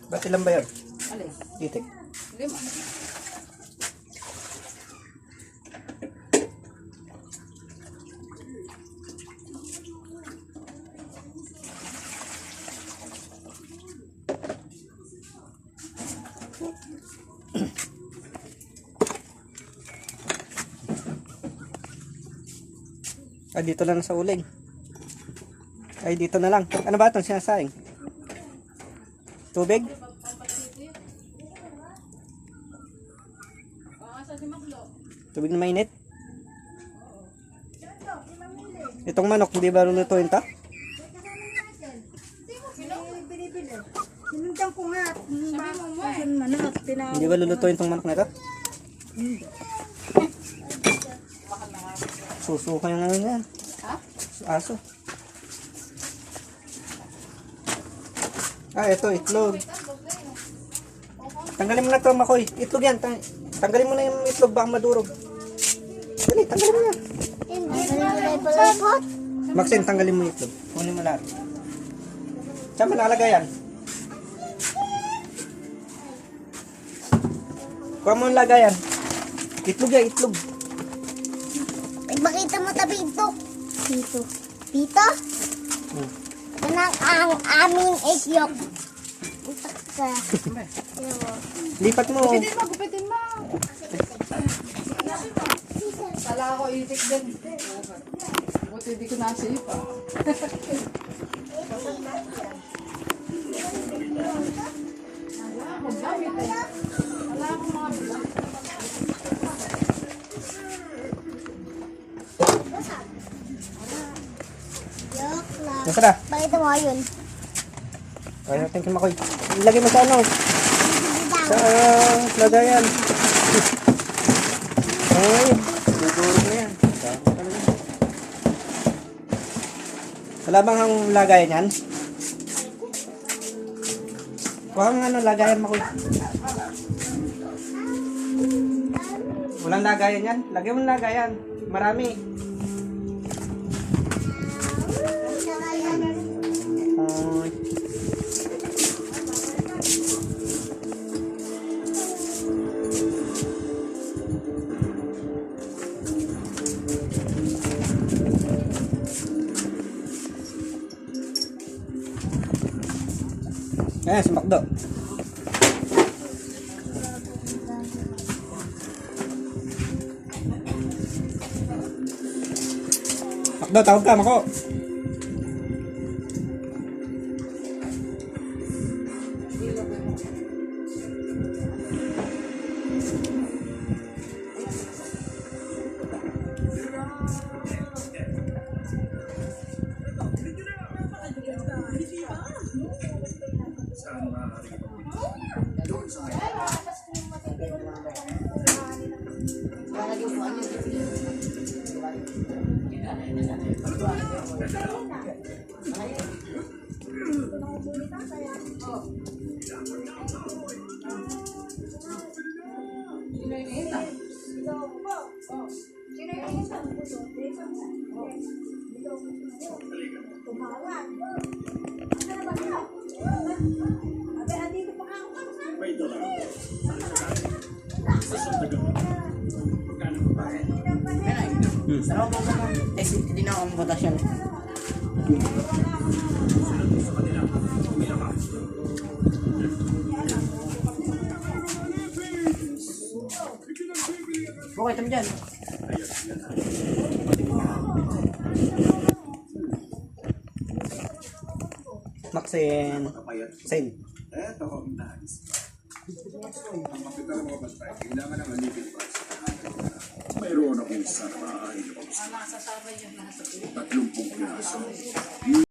Ba't ilan ba yun? Alin? Itik. 5. Ay, dito na lang sa uling. Ay, dito na lang. Ano ba itong sinasaing? Tubig? Tubig na mainit? Itong manok, hindi ba lulutuin ta? Sinundan ko nga. Hindi ba lulutuin itong manok na ito? Susuka yung ano yan. Ha? Aso. Ah, ito, itlog. Tanggalin mo na ito, Makoy. Itlog yan. Tanggalin mo na yung itlog, baka madurog. Dali, tanggalin mo na. Maxine, tanggalin mo yung itlog. Kunin mo lahat. Saan mo nakalagay yan? Kuha mo yung lagayan. Itlog yan, itlog. Ay, makita mo tabi ito. Dito. Dito? Yan ang aming isyok. Utak ka. Lipat mo. Gupitin mo. Kala ko itik din. Buti hindi ko nasipa. Wala akong gamit eh. Wala akong mga bilang. Joke lang. Nasa na? Pakita mo yun. Ay, thank you, Makoy. Ilagay mo sa ano? Sa lagayan. Ay, dudurog na yan. Wala bang ang lagayan yan? Kuha ang ano, lagayan, Makoy. Walang lagayan yan? Lagay mo ng lagayan. Marami. Ay. Ayan, si Macdo. Macdo, tawag ka, Mako. Hindi na akong votasyon. Okay, tama dyan. Maxine. Maxine. Eto ang nais. Ang makita ng mga basta, kailangan ng alipin pa. Mayroon akong sarap. 30 piraso.